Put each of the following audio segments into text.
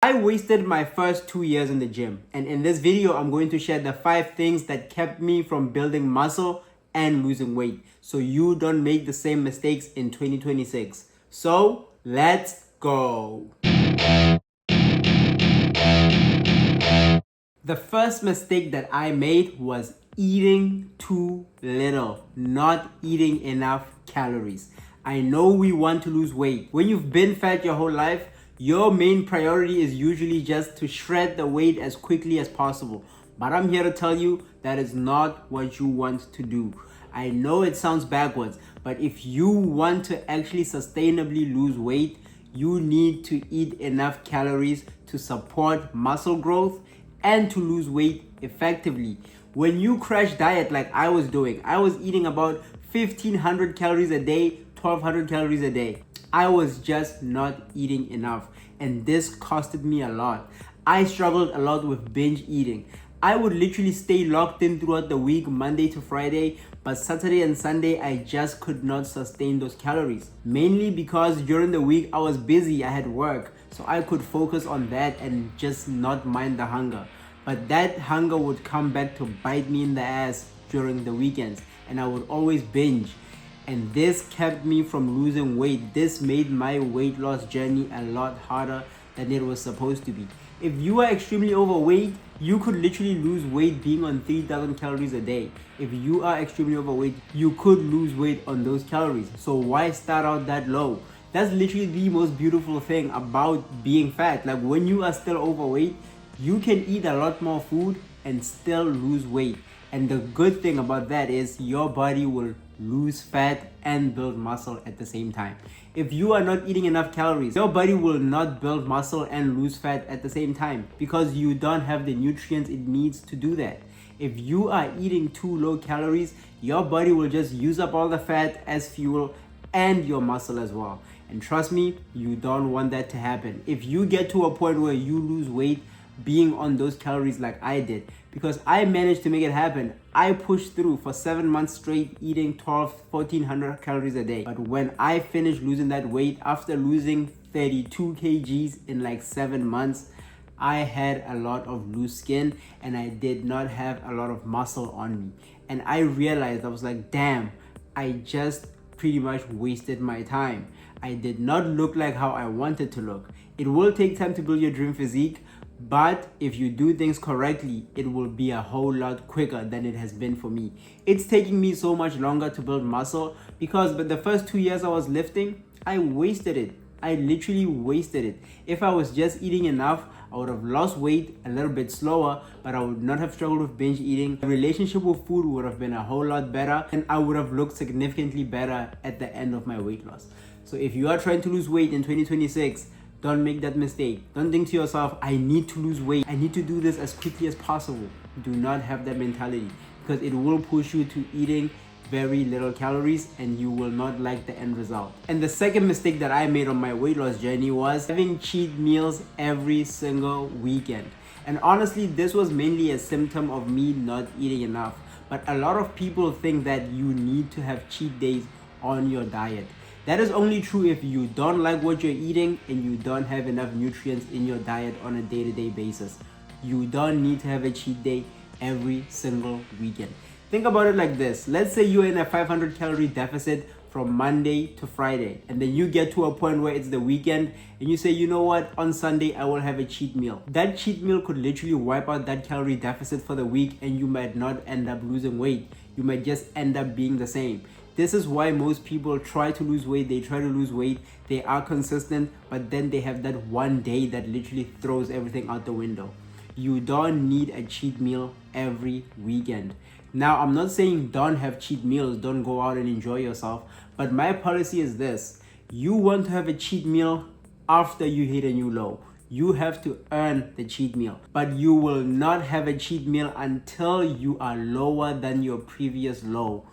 I wasted my first 2 years in the gym, and in this video I'm going to share the 5 things that kept me from building muscle and losing weight so you don't make the same mistakes in 2026. So let's go. The first mistake that I made was eating too little, not eating enough calories. I know we want to lose weight. When you've been fat your whole life, your main priority is usually just to shred the weight as quickly as possible. But I'm here to tell you that is not what you want to do. I know it sounds backwards, but if you want to actually sustainably lose weight, you need to eat enough calories to support muscle growth and to lose weight effectively. When you crash diet like I was doing, I was eating about 1500 calories a day, 1200 calories a day. I was just not eating enough, and this costed me a lot. I struggled a lot with binge eating. I would literally stay locked in throughout the week, Monday to Friday, but Saturday and Sunday I just could not sustain those calories. Mainly because during the week I was busy, I had work, so I could focus on that and just not mind the hunger. But that hunger would come back to bite me in the ass during the weekends, and I would always binge. And this kept me from losing weight. This made my weight loss journey a lot harder than it was supposed to be. If you are extremely overweight, you could literally lose weight being on 3000 calories a day. If you are extremely overweight, you could lose weight on those calories. So why start out that low? That's literally the most beautiful thing about being fat. Like when you are still overweight, you can eat a lot more food and still lose weight. And the good thing about that is your body will lose fat and build muscle at the same time. If you are not eating enough calories, your body will not build muscle and lose fat at the same time because you don't have the nutrients it needs to do that. If you are eating too low calories, your body will just use up all the fat as fuel and your muscle as well. And trust me, you don't want that to happen. If you get to a point where you lose weight being on those calories like I did, because I managed to make it happen. I pushed through for 7 months straight eating 1400 calories a day. But when I finished losing that weight after losing 32 kgs in like 7 months, I had a lot of loose skin and I did not have a lot of muscle on me. And I realized, I was like, damn, I just pretty much wasted my time. I did not look like how I wanted to look. It will take time to build your dream physique, but if you do things correctly, it will be a whole lot quicker than it has been for me. It's taking me so much longer to build muscle because the first 2 years I was lifting, I wasted it. I literally wasted it. If I was just eating enough, I would have lost weight a little bit slower, but I would not have struggled with binge eating. The relationship with food would have been a whole lot better, and I would have looked significantly better at the end of my weight loss. So if you are trying to lose weight in 2026, don't make that mistake. Don't think to yourself, I need to lose weight. I need to do this as quickly as possible. Do not have that mentality because it will push you to eating very little calories and you will not like the end result. And the second mistake that I made on my weight loss journey was having cheat meals every single weekend. And honestly, this was mainly a symptom of me not eating enough. But a lot of people think that you need to have cheat days on your diet. That is only true if you don't like what you're eating and you don't have enough nutrients in your diet on a day-to-day basis. You don't need to have a cheat day every single weekend. Think about it like this. Let's say you're in a 500 calorie deficit from Monday to Friday, and then you get to a point where it's the weekend and you say, you know what, on Sunday I will have a cheat meal. That cheat meal could literally wipe out that calorie deficit for the week and you might not end up losing weight. You might just end up being the same. This is why most people try to lose weight. They try to lose weight. They are consistent, but then they have that one day that literally throws everything out the window. You don't need a cheat meal every weekend. Now, I'm not saying don't have cheat meals, don't go out and enjoy yourself, but my policy is this. You want to have a cheat meal after you hit a new low. You have to earn the cheat meal, but you will not have a cheat meal until you are lower than your previous low.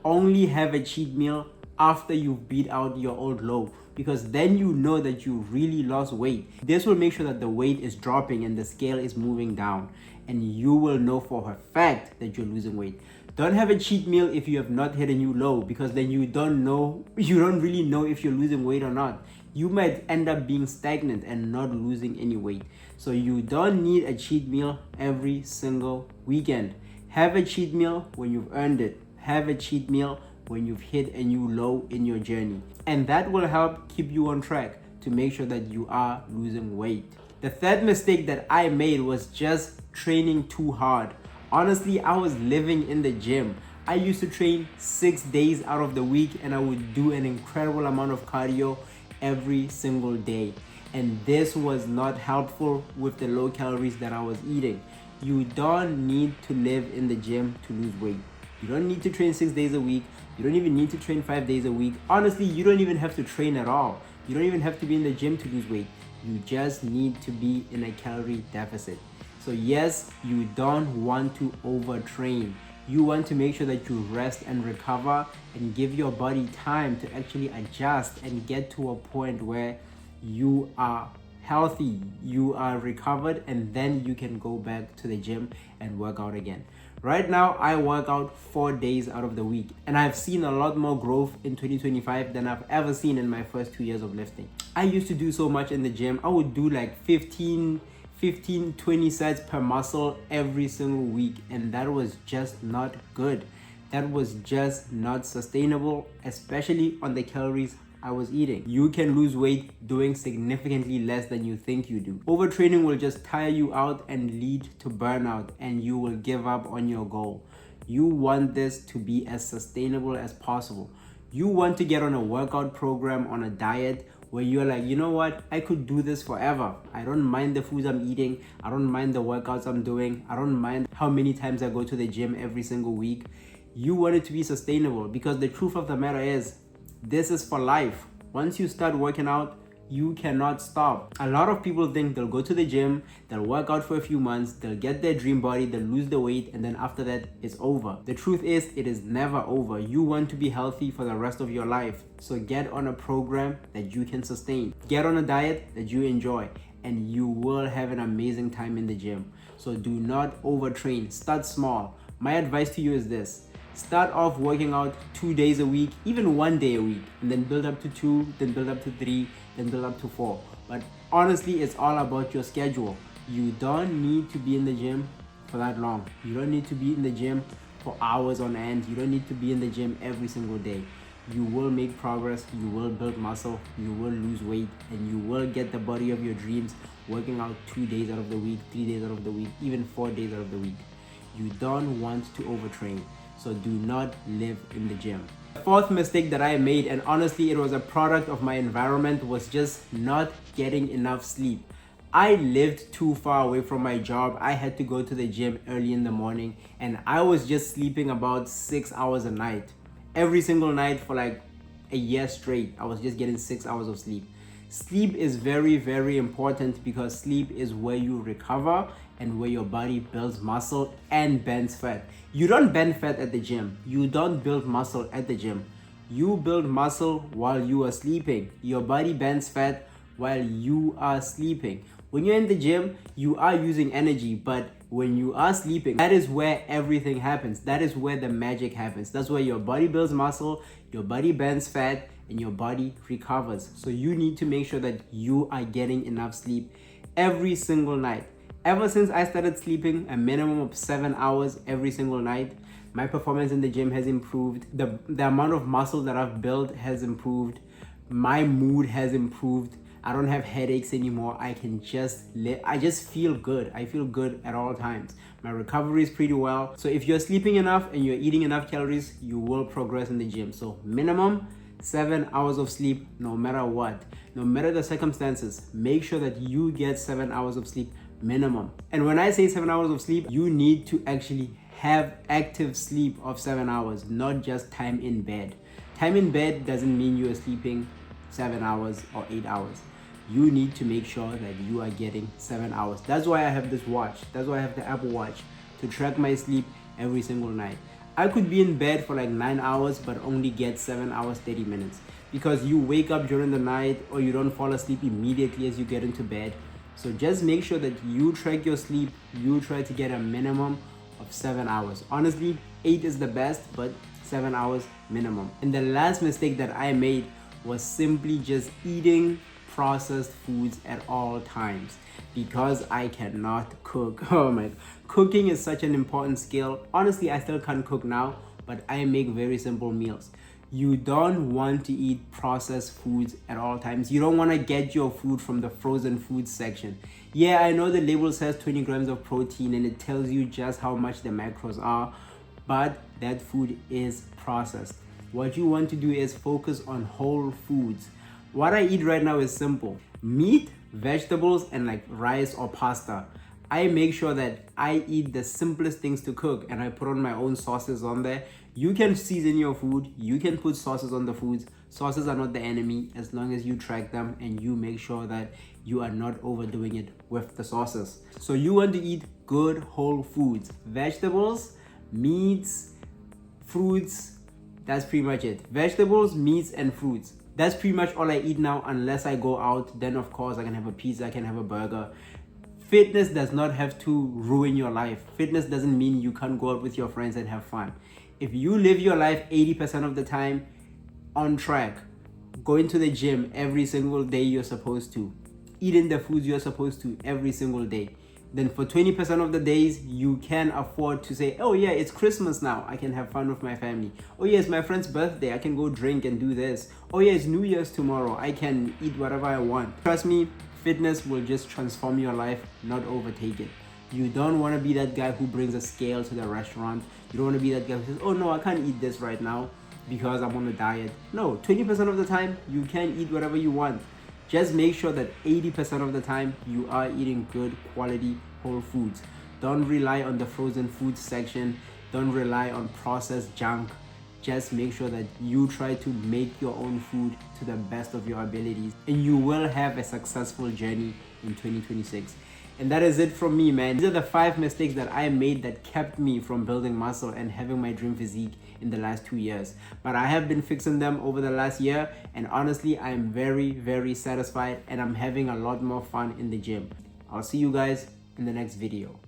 Only have a cheat meal after you've beat out your old low, because then you know that you really lost weight. This will make sure that the weight is dropping and the scale is moving down, and you will know for a fact that you're losing weight. Don't have a cheat meal if you have not hit a new low, because then you don't really know if you're losing weight or not. you might end up being stagnant and not losing any weight. So you don't need a cheat meal every single weekend. Have a cheat meal when you've earned it. Have a cheat meal when you've hit a new low in your journey. And that will help keep you on track to make sure that you are losing weight. The third mistake that I made was just training too hard. Honestly, I was living in the gym. I used to train 6 days out of the week, and I would do an incredible amount of cardio every single day. And this was not helpful with the low calories that I was eating. You don't need to live in the gym to lose weight. You don't need to train 6 days a week. You don't even need to train 5 days a week. Honestly, you don't even have to train at all. You don't even have to be in the gym to lose weight. You just need to be in a calorie deficit. So yes, you don't want to overtrain. You want to make sure that you rest and recover and give your body time to actually adjust and get to a point where you are healthy, you are recovered, and then you can go back to the gym and work out again. Right now, I work out 4 days out of the week, and I've seen a lot more growth in 2025 than I've ever seen in my first 2 years of lifting. I used to do so much in the gym. I would do like 15, 20 sets per muscle every single week, and that was just not good. That was just not sustainable, especially on the calories I was eating. You can lose weight doing significantly less than you think you do. Overtraining will just tire you out and lead to burnout, and you will give up on your goal. You want this to be as sustainable as possible. You want to get on a workout program, on a diet where you're like, you know what, I could do this forever. I don't mind the foods I'm eating. I don't mind the workouts I'm doing. I don't mind how many times I go to the gym every single week. You want it to be sustainable, because the truth of the matter is, this is for life. Once you start working out, you cannot stop. A lot of people think they'll go to the gym, they'll work out for a few months, they'll get their dream body, they'll lose the weight, and then after that, it's over. The truth is, it is never over. You want to be healthy for the rest of your life. So get on a program that you can sustain. Get on a diet that you enjoy, and you will have an amazing time in the gym. So do not overtrain. Start small. My advice to you is this. Start off working out 2 days a week, even 1 day a week, and then build up to 2, then build up to 3, then build up to 4. But honestly, it's all about your schedule. You don't need to be in the gym for that long. You don't need to be in the gym for hours on end. You don't need to be in the gym every single day. You will make progress, you will build muscle, you will lose weight, and you will get the body of your dreams working out 2 days out of the week, 3 days out of the week, even 4 days out of the week. You don't want to overtrain. So do not live in the gym. The fourth mistake that I made, and honestly it was a product of my environment, was just not getting enough sleep. I lived too far away from my job. I had to go to the gym early in the morning, and I was just sleeping about 6 hours a night. Every single night for like a year straight, I was just getting 6 hours of sleep. Sleep is very, very important, because sleep is where you recover and where your body builds muscle and burns fat. You don't burn fat at the gym. You don't build muscle at the gym. You build muscle while you are sleeping. Your body burns fat while you are sleeping. When you're in the gym, you are using energy, but when you are sleeping, that is where everything happens. That is where the magic happens. That's where your body builds muscle, your body burns fat, and your body recovers. So you need to make sure that you are getting enough sleep every single night. Ever since I started sleeping a minimum of 7 hours every single night, my performance in the gym has improved. The amount of muscle that I've built has improved. My mood has improved. I don't have headaches anymore. I can just live. I just feel good. I feel good at all times. My recovery is pretty well. So if you're sleeping enough and you're eating enough calories, you will progress in the gym. So minimum 7 hours of sleep, no matter what. No matter the circumstances, make sure that you get 7 hours of sleep minimum. And when I say 7 hours of sleep, you need to actually have active sleep of 7 hours, not just time in bed. Time in bed doesn't mean you are sleeping 7 hours or 8 hours. You need to make sure that you are getting 7 hours. That's why I have this watch. That's why I have the Apple Watch, to track my sleep every single night. I could be in bed for like 9 hours, but only get 7 hours, 30 minutes. Because you wake up during the night, or you don't fall asleep immediately as you get into bed. So just make sure that you track your sleep. You try to get a minimum of 7 hours. Honestly, 8 is the best, but 7 hours minimum. And the last mistake that I made was simply just eating processed foods at all times because I cannot cook. Oh my, cooking is such an important skill. Honestly, I still can't cook now, but I make very simple meals. You don't want to eat processed foods at all times. You don't want to get your food from the frozen food section. Yeah, I know the label says 20 grams of protein and it tells you just how much the macros are, but that food is processed. What you want to do is focus on whole foods. What I eat right now is simple: meat, vegetables, and like rice or pasta. I make sure that I eat the simplest things to cook and I put on my own sauces on there. You can season your food, you can put sauces on the foods. Sauces are not the enemy as long as you track them and you make sure that you are not overdoing it with the sauces. So you want to eat good whole foods, vegetables, meats, fruits. That's pretty much it. Vegetables, meats, and fruits. That's pretty much all I eat now unless I go out. Then of course I can have a pizza, I can have a burger. Fitness does not have to ruin your life. Fitness doesn't mean you can't go out with your friends and have fun. If you live your life 80% of the time on track, going to the gym every single day you're supposed to, eating the foods you're supposed to every single day, then for 20% of the days you can afford to say, oh yeah, it's Christmas now, I can have fun with my family. Oh yeah, it's my friend's birthday, I can go drink and do this. Oh yeah, it's New Year's tomorrow, I can eat whatever I want. Trust me, fitness will just transform your life, not overtake it. You don't want to be that guy who brings a scale to the restaurant. You don't want to be that guy who says, oh no, I can't eat this right now because I'm on a diet. No, 20% of the time you can eat whatever you want. Just make sure that 80% of the time you are eating good quality whole foods. Don't rely on the frozen food section. Don't rely on processed junk. Just make sure that you try to make your own food to the best of your abilities, and you will have a successful journey in 2026. And that is it from me, man. These are the 5 mistakes that I made that kept me from building muscle and having my dream physique in the last 2 years. But I have been fixing them over the last year, and honestly, I am very, very satisfied and I'm having a lot more fun in the gym. I'll see you guys in the next video.